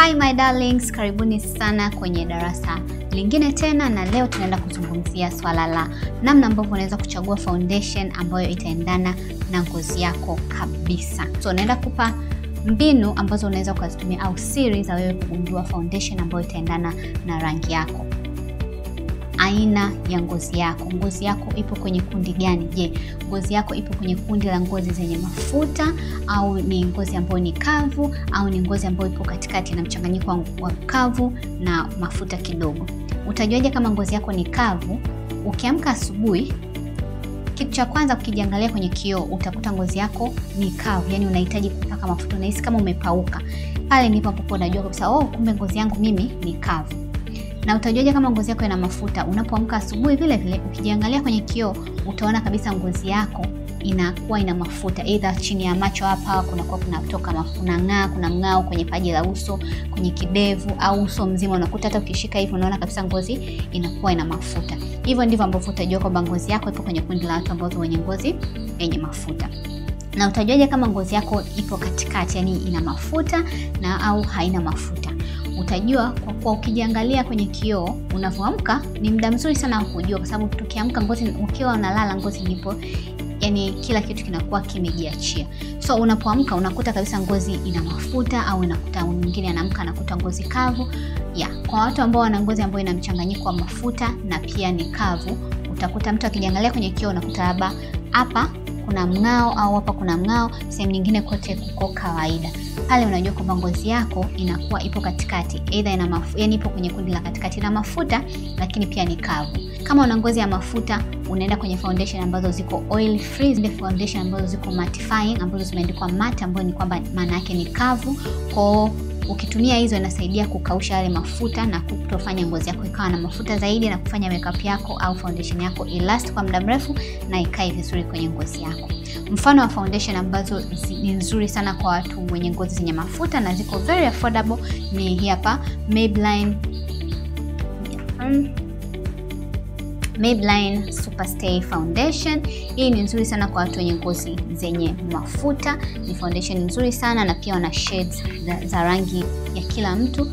Hi my darlings, karibuni sana kwenye darasa lingine tena, na leo tunaenda kuzungumzia swala la namna ambavyo unaweza kuchagua foundation ambayo itaendana na ngozi yako kabisa. So naenda kupa mbinu ambazo unaweza kuzitumia au siri za wewe kugundua foundation ambayo itaendana na rangi yako. Aina ya ngozi yako. Ngozi yako ipo kwenye kundi gani? Je, ngozi yako ipo kwenye kundi la ngozi zenye mafuta, au ni ngozi ambayo ni kavu, au ni ngozi ambayo ipo katikati na mchanganyiko wa kavu na mafuta kidogo? Utajuaje kama ngozi yako ni kavu? Ukiamka asubuhi, kitu cha kwanza ukijiangalia kwenye kioo utakuta ngozi yako ni kavu, yani unahitaji kupaka mafuta, unahisi kama umepauka. Pale ndipo ambapo unajua kabisa, kumbe ngozi yangu mimi ni kavu. Na utajuaje kama ngozi yako ina mafuta? Unapoamka asubuhi vile vile ukijiangalia kwenye kioo utaona kabisa ngozi yako inakuwa ina mafuta, either chini ya macho hapa kunakuwa kunatoka mafuta, kuna mng'ao kwenye paji la uso, kwenye kidevu au uso mzima, unakuta hata ukishika hivi unaona kabisa ngozi inakuwa ina mafuta. Hivyo ndivyo ambavyo utajua kwamba ngozi yako ipo kwenye kundi la watu ambao wenye ngozi yenye mafuta. Na utajuaje kama ngozi yako ipo katikati, yani ina mafuta na au haina mafuta? Utajua kwa ukijiangalia kwenye kioo unapoamka. Ni muda mzuri sana wa kujua, kwa sababu tukiamka ngozi, ukiwa unalala ngozi ipo, yani kila kitu kinakuwa kimejiachia. So unapoamka unakuta kabisa ngozi ina mafuta, au unakuta mwingine anaamka anakuta ngozi kavu. Kwa watu ambao wana ngozi ambayo ina mchanganyiko wa mafuta na pia ni kavu, utakuta mtu akijiangalia kwenye kioo unakuta hapa kuna mng'ao au hapa kuna mng'ao, sehemu nyingine kote kuko kawaida. Pale unajua kwamba ngozi yako inakuwa ipo katikati, either ina yani ipo kwenye kundi la katikati, na mafuta lakini pia ni kavu. Kama una ngozi ya mafuta, unaenda kwenye foundation ambazo ziko oil free, zile foundation ambazo ziko mattifying, ambazo zimeandikwa matte, ambayo ni kwamba maana yake ni kavu. Kwa ukitumia hizo inasaidia kukausha yale mafuta na kutofanya ngozi yako ikawa na mafuta zaidi, na kufanya makeup yako au foundation yako ilast kwa muda mrefu na ikae vizuri kwenye ngozi yako. Mfano wa foundation ambazo ni nzuri sana kwa watu wenye ngozi zenye mafuta na ziko very affordable ni hii hapa, Maybelline Superstay Foundation. Hii ni nzuri sana kwa watu wenye ngozi zenye mafuta. Ni foundation nzuri sana, na pia wana shades za rangi ya kila mtu.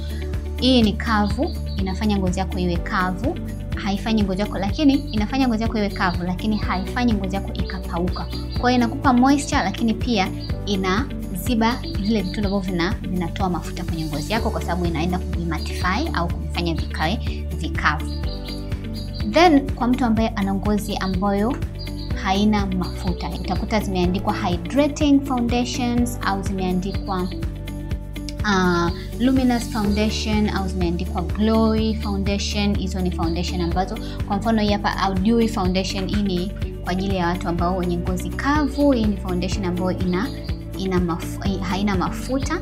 Hii ni kavu, inafanya ngozi yako iwe kavu. Haifanyi ngozi yako, lakini inafanya ngozi yako iwe kavu, lakini haifanyi ngozi yako ikapauka. Kwa hiyo inakupa moisture, lakini pia inaziba vile vitu ambavyo vinatoa mafuta kwenye ngozi yako, kwa sababu inaenda kuvimattify au kuvifanya vikae vikavu. Then kwa mtu ambaye ana ngozi ambayo haina mafuta, utakuta zimeandikwa hydrating foundations, au zimeandikwa luminous foundation, au zimeandikwa glowy foundation. Hizo ni foundation ambazo, kwa mfano hii hapa dewy foundation, hii ni kwa ajili ya watu ambao wenye ngozi kavu. Hii ni foundation ambayo haina mafuta.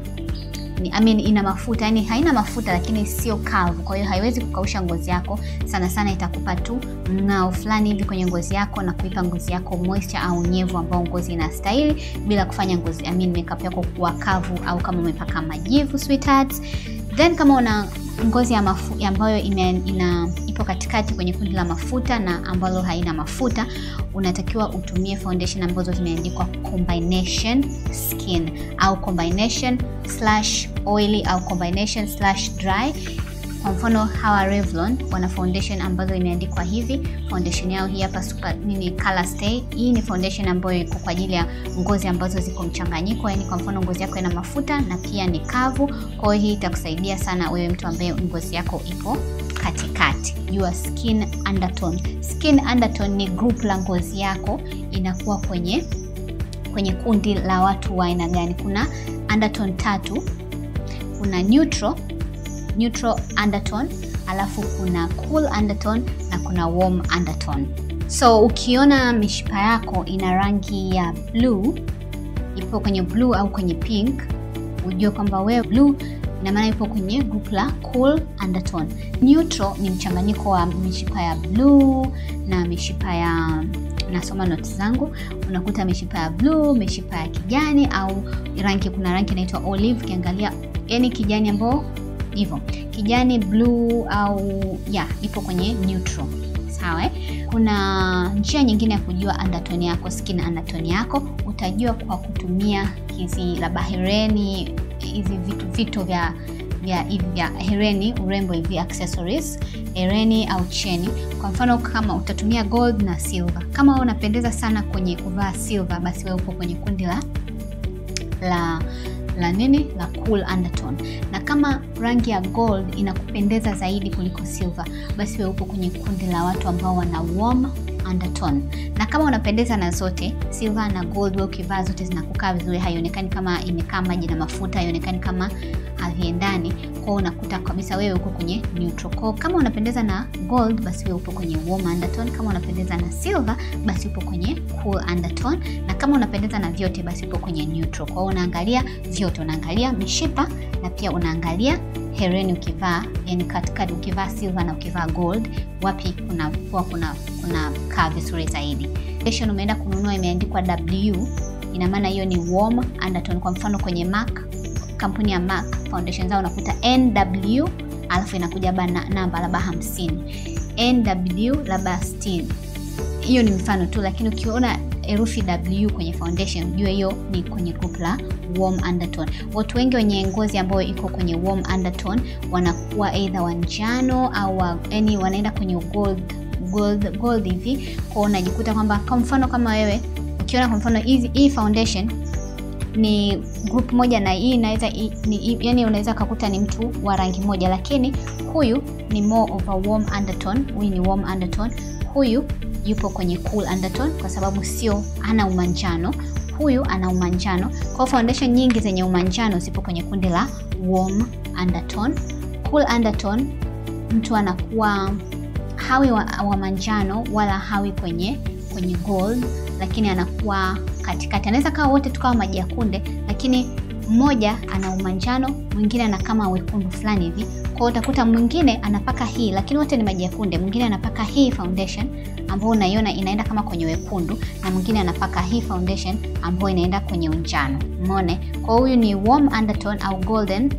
Ina mafuta, yani haina mafuta lakini sio kavu, kwa hiyo haiwezi kukausha ngozi yako sana sana. Itakupa tu mng'ao fulani hivi kwenye ngozi yako na kuipa ngozi yako moisture au unyevu ambao ngozi inastahili, bila kufanya ngozi makeup yako kuwa kavu au kama umepaka majivu, sweethearts. Then kama una ngozi ambayo ipo katikati kwenye kundi la mafuta na ambalo haina mafuta, unatakiwa utumie foundation ambazo zimeandikwa combination skin, au combination/oily, au combination/dry. Kwa mfano hawa Revlon wana foundation ambazo imeandikwa hivi. Foundation yao hii hapa color stay. Hii ni foundation ambayo iko kwa ajili ya ngozi ambazo ziko mchanganyiko, yani kwa mfano ngozi yako ina mafuta na pia ni kavu. Kwa hiyo hii itakusaidia sana wewe mtu ambaye ngozi yako ipo katikati. Your skin undertone. Skin undertone ni group la ngozi yako inakuwa kwenye kundi la watu wa aina gani. Kuna undertone 3. Kuna neutral undertone, alafu kuna cool undertone, na kuna warm undertone. So ukiona mishipa yako ina rangi ya blue, ipo kwenye blue au kwenye pink, ujue kwamba wewe blue ina maana ipo kwenye group la cool undertone. Neutral ni mchanganyiko wa mishipa ya blue na mishipa ya, nasoma notes zangu, unakuta mishipa ya blue, mishipa ya kijani, au kuna rangi inaitwa olive. Ukiangalia yani kijani ambao hivyo, kijani, blue au ipo kwenye neutral. Sawa? Kuna njia nyingine ya kujua undertone yako, skin undertone yako. Utajua kwa kutumia hizi labda hereni, hizi vitu vya vya hereni, urembo hivi accessories, hereni au cheni. Kwa mfano kama utatumia gold na silver. Kama wewe unapendeza sana kwenye kuvaa silver, basi wewe upo kwenye kundi la cool undertone. Na kama rangi ya gold inakupendeza zaidi kuliko silver, basi wewe upo kwenye kundi la watu ambao wana warm undertone. Na kama unapendeza na zote, silver na gold, wewe ukivaa zote zinakukaa vizuri, haionekani kama imekaa maji na mafuta, haionekani kama haviendani. Kwa unakuta kabisa wewe uko kwenye neutral. Kwa kama unapendeza na gold, basi wewe upo kwenye warm undertone. Kama unapendeza na silver, basi upo kwenye cool undertone. Na kama unapendeza na vyote, basi upo kwenye neutral. Kwa unaangalia vyote, unaangalia mishipa na pia unaangalia hereni ukivaa, yani katikati ukivaa silver na ukivaa gold, wapi kuna kaa vizuri zaidi. Foundation umeenda kununua imeandikwa W, ina maana hiyo ni warm undertone. Kwa mfano kwenye MAC, kampuni ya MAC, foundation zao unakuta NW alafu inakuja namba labda 50, NW labda 60. Hiyo ni mfano tu, lakini ukiona herufi W kwenye foundation, ujue hiyo ni kwenye group la warm undertone. Watu wengi wenye ngozi ambao iko kwenye warm undertone wanakuwa either wanjano au yani wanaenda kwenye gold hivi. Kwa unajikuta kwamba kwa mfano kama wewe ukiona kwa mfano hii foundation ni group moja na hii inaweza yani unaweza kukuta ni mtu wa rangi moja, lakini huyu ni more of a warm undertone, huyu ni warm undertone, huyu yupo kwenye cool undertone kwa sababu sio ana umanjano, huyu ana umanjano. Kwa foundation nyingi zenye umanjano zipo kwenye kundi la warm undertone. Cool undertone mtu anakuwa hawi wa manjano wala hawi kwenye gold, lakini anakuwa katikati. Anaweza kawa wote tukawa maji ya kunde, lakini mmoja ana umanjano, mwingine ana kama wekundu fulani hivi. Kwa utakuta mwingine anapaka hii, lakini wote ni maji ya kunde. Mwingine anapaka hii foundation ambayo unaiona inaenda kama kwenye wekundu, na mwingine anapaka hii foundation ambayo inaenda kwenye unjano. Umeona? Kwa huyu ni warm undertone au golden,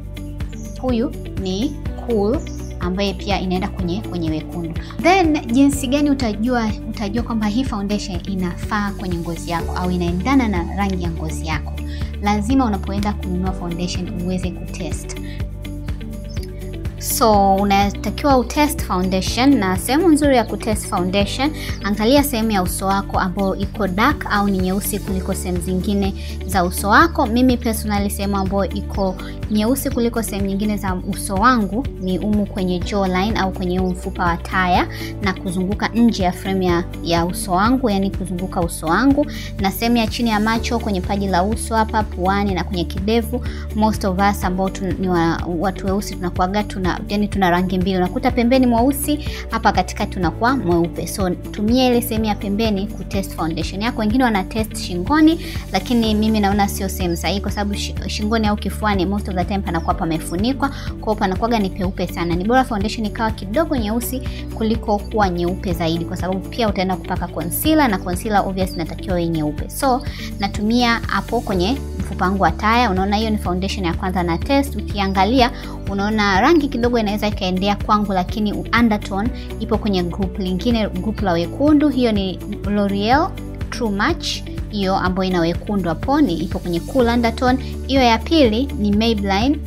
huyu ni cool ambaye pia inaenda kwenye wekundu. Then jinsi gani utajua kwamba hii foundation inafaa kwenye ngozi yako au inaendana na rangi ya ngozi yako? Lazima unapoenda kununua foundation uweze kutest. So unatakiwa utest foundation, na sehemu nzuri ya kutest foundation, angalia sehemu ya uso wako ambayo iko dark au ni nyeusi kuliko sehemu zingine za uso wako. Mimi personally sehemu ambayo iko nyeusi kuliko sehemu nyingine za uso wangu ni kwenye jawline au kwenye mfupa wa taya na kuzunguka nje ya frame ya uso wangu, yani kuzunguka uso wangu, na sehemu ya chini ya macho, kwenye paji la uso hapa, puani na kwenye kidevu. Most of us ambao ni watu weusi tunakuaga tuna rangi mbili. Unakuta pembeni mweusi, hapa katikati tunakuwa mweupe. So tumia ile sehemu ya pembeni kutest foundation yako. Wengine wana test shingoni, lakini mimi naona sio sehemu sahihi kwa sababu shingoni au kifuani most of the time panakuwa pamefunikwa, kwa panakuwa ni peupe sana. Ni bora foundation ikawa kidogo nyeusi kuliko kuwa nyeupe zaidi, kwa sababu pia utaenda kupaka concealer na concealer obviously inatakiwa iwe nyeupe. So natumia hapo kwenye mfupa wangu wa taya. Unaona hiyo ni foundation ya kwanza na test. Ukiangalia unaona rangi kidogo inaweza ikaendea kwangu, lakini undertone ipo kwenye group lingine, group la wekundu. Hiyo ni L'Oreal True Match, hiyo ambayo ina wekundu hapo, ni ipo kwenye cool undertone. Hiyo ya pili ni Maybelline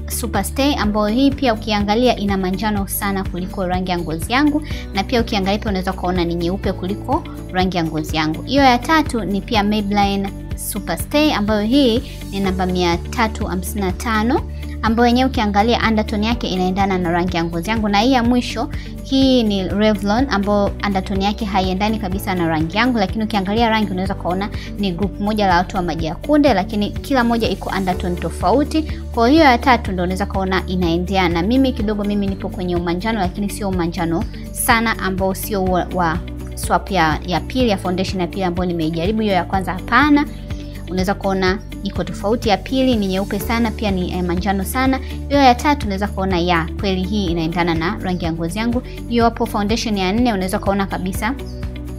Superstay, ambayo hii pia ukiangalia ina manjano sana kuliko rangi ya ngozi yangu, na pia ukiangalia pia unaweza kuona ni nyeupe kuliko rangi ya ngozi yangu. Hiyo ya tatu ni pia Maybelline Superstay, ambayo hii ni namba 355, ambayo yenyewe ukiangalia undertone yake inaendana na rangi ya ngozi yangu. Na hii ya mwisho, hii ni Revlon, ambayo undertone yake haiendani kabisa na rangi yangu, lakini ukiangalia rangi unaweza kuona ni group moja la watu wa maji ya kunde, lakini kila moja iko undertone tofauti. Kwa hiyo ya tatu ndio unaweza kuona inaendeana. Mimi kidogo nipo kwenye umanjano, lakini sio umanjano sana ambao sio wa swap ya pili ya foundation ya pili ambayo nimeijaribu. Hiyo ya kwanza hapana. Unaweza kuona iko tofauti. Ya pili ni nyeupe sana, pia ni manjano sana. Hiyo ya tatu unaweza kuona kweli hii inaendana na rangi ya ngozi yangu. Hiyo hapo foundation ya 4 unaweza kuona kabisa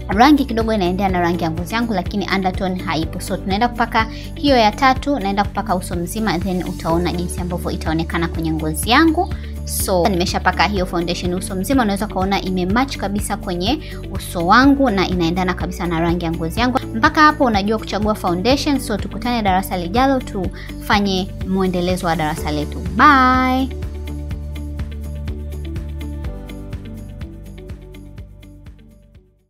rangi kidogo inaendana na rangi ya ngozi yangu, lakini undertone haipo. So tunaenda kupaka hiyo ya tatu, naenda kupaka uso mzima, then utaona jinsi ambavyo itaonekana kwenye ngozi yangu. So nimeshapaka hiyo foundation uso mzima, unaweza kuona imematch kabisa kwenye uso wangu na inaendana kabisa na rangi ya ngozi yangu. Mpaka hapo unajua kuchagua foundation. So tukutane darasa lijalo tufanye muendelezo wa darasa letu. Bye.